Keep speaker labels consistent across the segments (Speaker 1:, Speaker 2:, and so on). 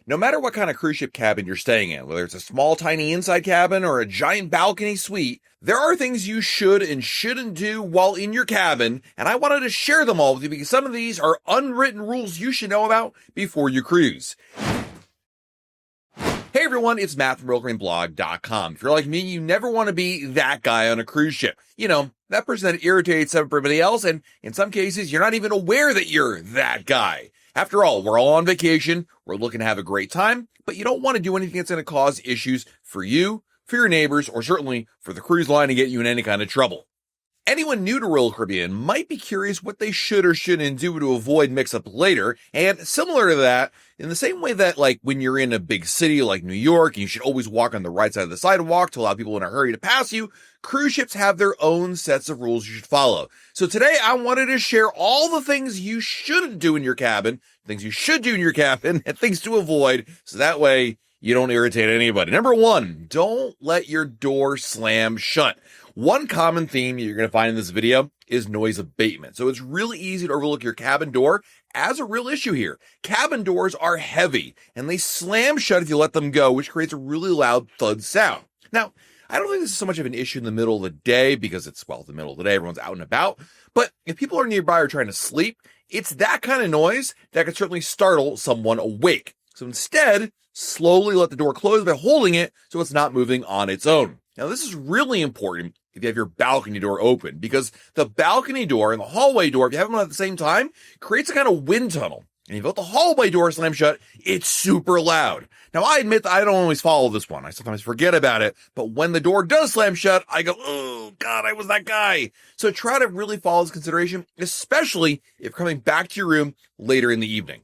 Speaker 1: No matter what kind of cruise ship cabin you're staying in, whether it's a small, tiny inside cabin or a giant balcony suite, there are things you should and shouldn't do while in your cabin, and I wanted to share them all with you because some of these are unwritten rules you should know about before you cruise. Hey everyone, it's Matt from RealCreamBlog.com. If you're like me, you never want to be that guy on a cruise ship. You know, that person that irritates everybody else, and in some cases, you're not even aware that you're that guy. After all, we're all on vacation, we're looking to have a great time, but you don't want to do anything that's going to cause issues for you, for your neighbors, or certainly for the cruise line and get you in any kind of trouble. Anyone new to Royal Caribbean might be curious what they should or shouldn't do to avoid mix-up later, and similar to that, in the same way that like when you're in a big city like New York, you should always walk on the right side of the sidewalk to allow people in a hurry to pass you, cruise ships have their own sets of rules you should follow. So today I wanted to share all the things you shouldn't do in your cabin, things you should do in your cabin, and things to avoid, so that way you don't irritate anybody. Number one, don't let your door slam shut. One common theme you're going to find in this video is noise abatement. So it's really easy to overlook your cabin door as a real issue here. Cabin doors are heavy and they slam shut if you let them go, which creates a really loud thud sound. Now, I don't think this is so much of an issue in the middle of the day because it's, well, the middle of the day, everyone's out and about. But if people are nearby or trying to sleep, it's that kind of noise that could certainly startle someone awake. So instead, slowly let the door close by holding it so it's not moving on its own. Now, this is really important if you have your balcony door open, because the balcony door and the hallway door, if you have them at the same time, creates a kind of wind tunnel. And if you let the hallway door slam shut, it's super loud. Now, I admit that I don't always follow this one. I sometimes forget about it. But when the door does slam shut, I go, oh, God, I was that guy. So try to really follow this consideration, especially if you're coming back to your room later in the evening.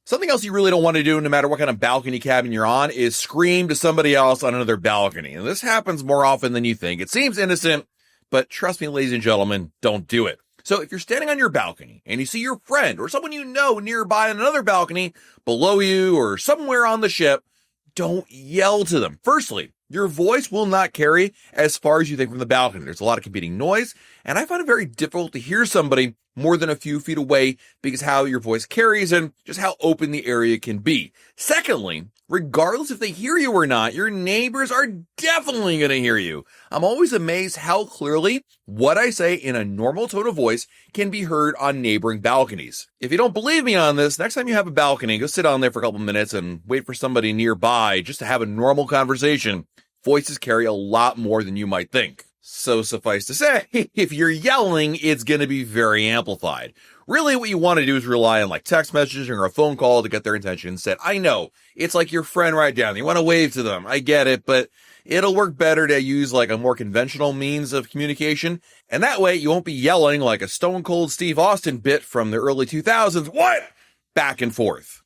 Speaker 1: Something else you really don't want to do, no matter what kind of balcony cabin you're on, is scream to somebody else on another balcony. And this happens more often than you think. It seems innocent, but trust me, ladies and gentlemen, don't do it. So if you're standing on your balcony and you see your friend or someone you know nearby on another balcony below you or somewhere on the ship, don't yell to them. Firstly, your voice will not carry as far as you think from the balcony. There's a lot of competing noise, and I find it very difficult to hear somebody more than a few feet away because how your voice carries and just how open the area can be. Secondly, regardless if they hear you or not, your neighbors are definitely going to hear you. I'm always amazed how clearly what I say in a normal tone of voice can be heard on neighboring balconies. If you don't believe me on this, next time you have a balcony, go sit on there for a couple minutes and wait for somebody nearby just to have a normal conversation. Voices carry a lot more than you might think. So suffice to say, if you're yelling, it's going to be very amplified. Really, what you want to do is rely on like text messaging or a phone call to get their attention instead. I know, it's like your friend right down there. You want to wave to them. I get it, but it'll work better to use like a more conventional means of communication. And that way you won't be yelling like a Stone Cold Steve Austin bit from the early 2000s. What? Back and forth.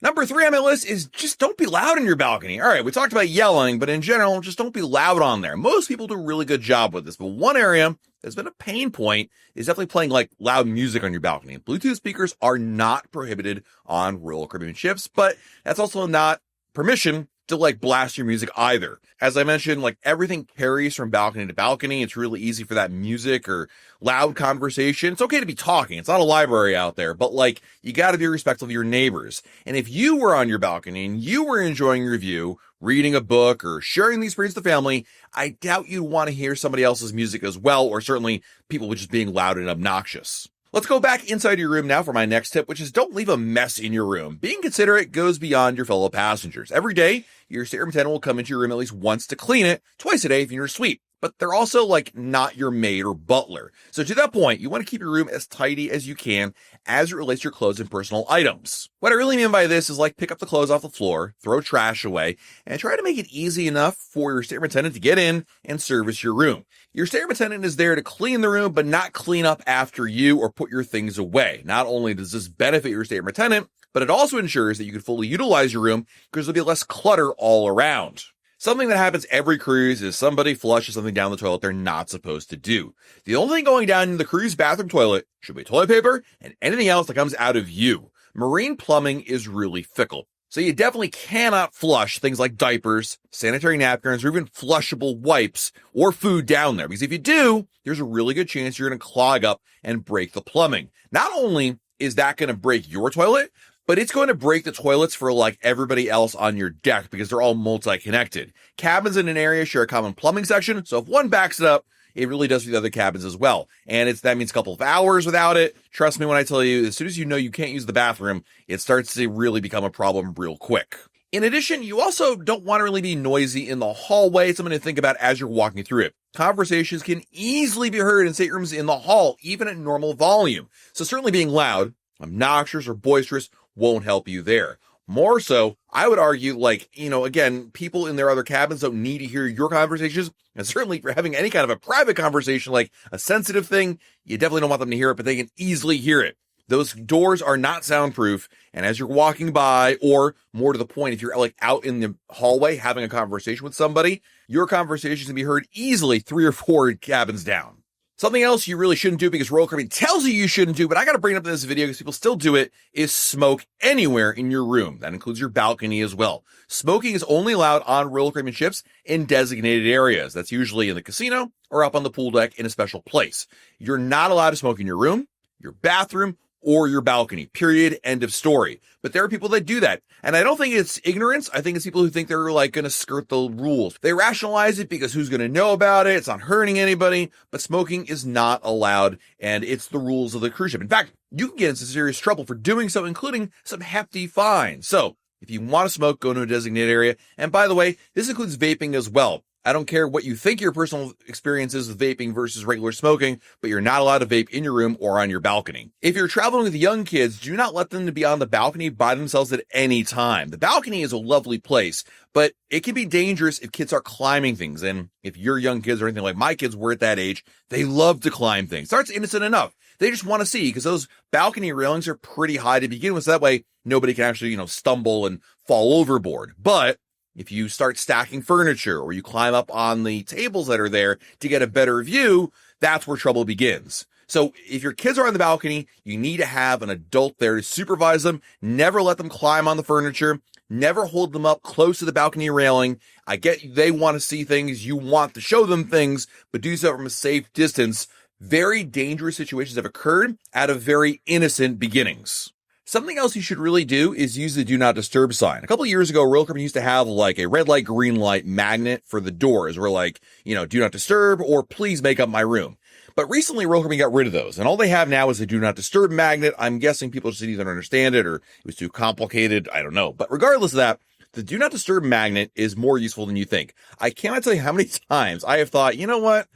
Speaker 1: Number 3 on my list is just don't be loud in your balcony. All right, we talked about yelling, but in general, just don't be loud on there. Most people do a really good job with this, but one area that's been a pain point is definitely playing like loud music on your balcony. Bluetooth speakers are not prohibited on Royal Caribbean ships, but that's also not permission to like blast your music either. As I mentioned, like everything carries from balcony to balcony. It's really easy for that music or loud conversation. It's okay to be talking. It's not a library out there, but like you got to be respectful of your neighbors. And if you were on your balcony and you were enjoying your view, reading a book or sharing these experience with the family, I doubt you'd want to hear somebody else's music as well, or certainly people just being loud and obnoxious. Let's go back inside your room now for my next tip, which is don't leave a mess in your room. Being considerate goes beyond your fellow passengers. Every day, your stateroom attendant will come into your room at least once to clean it, twice a day if you're in your suite. But they're also like not your maid or butler. So to that point, you want to keep your room as tidy as you can as it relates to your clothes and personal items. What I really mean by this is like pick up the clothes off the floor, throw trash away, and try to make it easy enough for your stateroom attendant to get in and service your room. Your stateroom attendant is there to clean the room, but not clean up after you or put your things away. Not only does this benefit your stateroom attendant, but it also ensures that you can fully utilize your room because there'll be less clutter all around. Something that happens every cruise is somebody flushes something down the toilet they're not supposed to do. The only thing going down in the cruise bathroom toilet should be toilet paper and anything else that comes out of you. Marine plumbing is really fickle. So you definitely cannot flush things like diapers, sanitary napkins, or even flushable wipes or food down there. Because if you do, there's a really good chance you're going to clog up and break the plumbing. Not only is that going to break your toilet, but it's going to break the toilets for like everybody else on your deck because they're all multi-connected. Cabins in an area share a common plumbing section, so if one backs it up, it really does for the other cabins as well. And that means a couple of hours without it. Trust me when I tell you, as soon as you know you can't use the bathroom, it starts to really become a problem real quick. In addition, you also don't want to really be noisy in the hallway. Something to think about as you're walking through it. Conversations can easily be heard in staterooms in the hall, even at normal volume. So certainly being loud, obnoxious, or boisterous won't help you there. More so, I would argue, again, people in their other cabins don't need to hear your conversations. And certainly for having any kind of a private conversation, like a sensitive thing, you definitely don't want them to hear it, but they can easily hear it. Those doors are not soundproof. And as you're walking by, or more to the point, if you're like out in the hallway having a conversation with somebody, your conversation can be heard easily 3 or 4 cabins down. Something else you really shouldn't do because Royal Caribbean tells you shouldn't do, but I got to bring it up in this video because people still do it, is smoke anywhere in your room. That includes your balcony as well. Smoking is only allowed on Royal Caribbean ships in designated areas. That's usually in the casino or up on the pool deck in a special place. You're not allowed to smoke in your room, your bathroom, or your balcony, period, end of story. But there are people that do that. And I don't think it's ignorance. I think it's people who think they're like going to skirt the rules. They rationalize it because who's going to know about it? It's not hurting anybody, but smoking is not allowed. And it's the rules of the cruise ship. In fact, you can get into serious trouble for doing so, including some hefty fines. So if you want to smoke, go to a designated area. And by the way, this includes vaping as well. I don't care what you think your personal experience is with vaping versus regular smoking, but you're not allowed to vape in your room or on your balcony. If you're traveling with young kids, do not let them be on the balcony by themselves at any time. The balcony is a lovely place, but it can be dangerous if kids are climbing things. And if your young kids or anything like my kids were at that age, they love to climb things. That's innocent enough. They just want to see because those balcony railings are pretty high to begin with. So that way nobody can actually, stumble and fall overboard. But if you start stacking furniture or you climb up on the tables that are there to get a better view, that's where trouble begins. So if your kids are on the balcony, you need to have an adult there to supervise them. Never let them climb on the furniture. Never hold them up close to the balcony railing. I get they want to see things. You want to show them things, but do so from a safe distance. Very dangerous situations have occurred out of very innocent beginnings. Something else you should really do is use the do not disturb sign. A couple of years ago, Royal Caribbean used to have like a red light, green light magnet for the doors where do not disturb or please make up my room. But recently, Royal Caribbean got rid of those. And all they have now is a do not disturb magnet. I'm guessing people just didn't understand it or it was too complicated. I don't know. But regardless of that, the do not disturb magnet is more useful than you think. I cannot tell you how many times I have thought, you know what?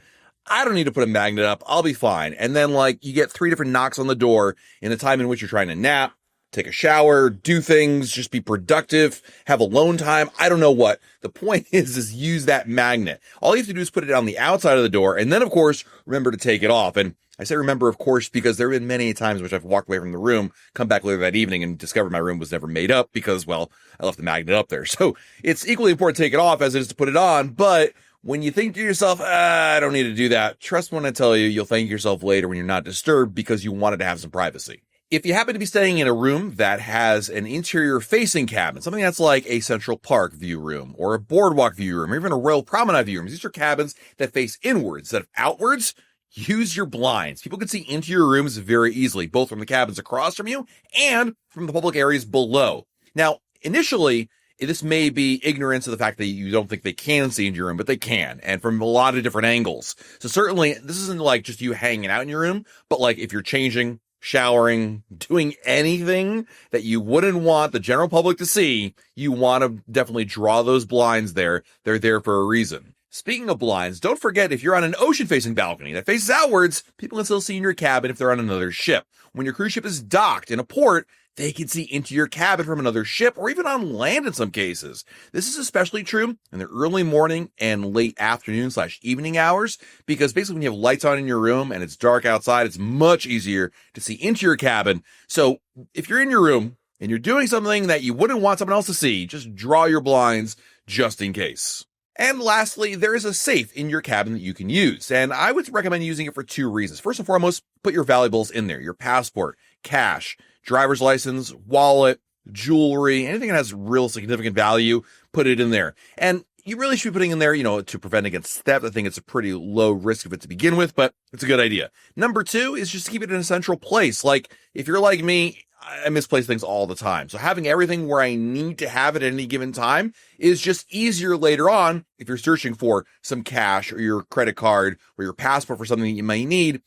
Speaker 1: I don't need to put a magnet up. I'll be fine. And then you get 3 different knocks on the door in a time in which you're trying to nap, take a shower, do things, just be productive, have alone time. I don't know what. The point is use that magnet. All you have to do is put it on the outside of the door. And then, of course, remember to take it off. And I say remember, of course, because there have been many times which I've walked away from the room, come back later that evening and discovered my room was never made up because, I left the magnet up there. So it's equally important to take it off as it is to put it on. But when you think to yourself, I don't need to do that, trust me when I tell you, you'll thank yourself later when you're not disturbed because you wanted to have some privacy. If you happen to be staying in a room that has an interior facing cabin, something that's like a Central Park view room or a boardwalk view room or even a Royal Promenade view room, these are cabins that face inwards instead of outwards. Use your blinds. People can see into your rooms very easily, both from the cabins across from you and from the public areas below. Now, initially, this may be ignorance of the fact that you don't think they can see into your room, but they can, and from a lot of different angles. So certainly, this isn't like just you hanging out in your room, but if you're changing, showering, doing anything that you wouldn't want the general public to see, you want to definitely draw those blinds there. They're there for a reason. Speaking of blinds, don't forget if you're on an ocean-facing balcony that faces outwards, people can still see in your cabin if they're on another ship. When your cruise ship is docked in a port, they can see into your cabin from another ship or even on land in some cases. This is especially true in the early morning and late afternoon/evening hours because basically when you have lights on in your room and it's dark outside, it's much easier to see into your cabin. So if you're in your room and you're doing something that you wouldn't want someone else to see, just draw your blinds just in case. And lastly, there is a safe in your cabin that you can use. And I would recommend using it for 2 reasons. First and foremost, put your valuables in there, your passport, cash, driver's license, wallet, jewelry, anything that has real significant value, put it in there. And you really should be putting in there, to prevent against theft. I think it's a pretty low risk of it to begin with, but it's a good idea. Number 2 is just to keep it in a central place. Like, if you're like me, I misplace things all the time. So having everything where I need to have it at any given time is just easier later on if you're searching for some cash or your credit card or your passport for something that you might need.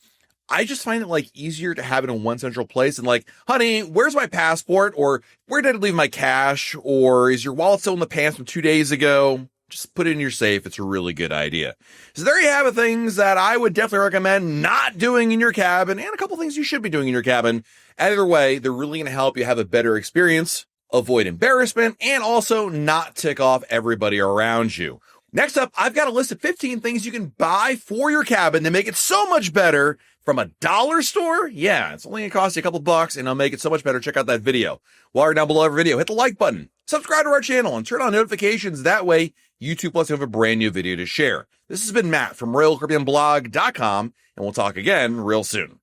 Speaker 1: I just find it easier to have it in one central place and honey, where's my passport? Or where did I leave my cash? Or is your wallet still in the pants from 2 days ago? Just put it in your safe. It's a really good idea. So there you have it, things that I would definitely recommend not doing in your cabin, and a couple things you should be doing in your cabin. Either way, they're really going to help you have a better experience, avoid embarrassment, and also not tick off everybody around you. Next up, I've got a list of 15 things you can buy for your cabin to make it so much better from a dollar store. Yeah, it's only going to cost you a couple bucks and it'll make it so much better. Check out that video. While you're down below every video, hit the like button, subscribe to our channel, and turn on notifications. That way, YouTube lets you have a brand new video to share. This has been Matt from RoyalCaribbeanBlog.com, and we'll talk again real soon.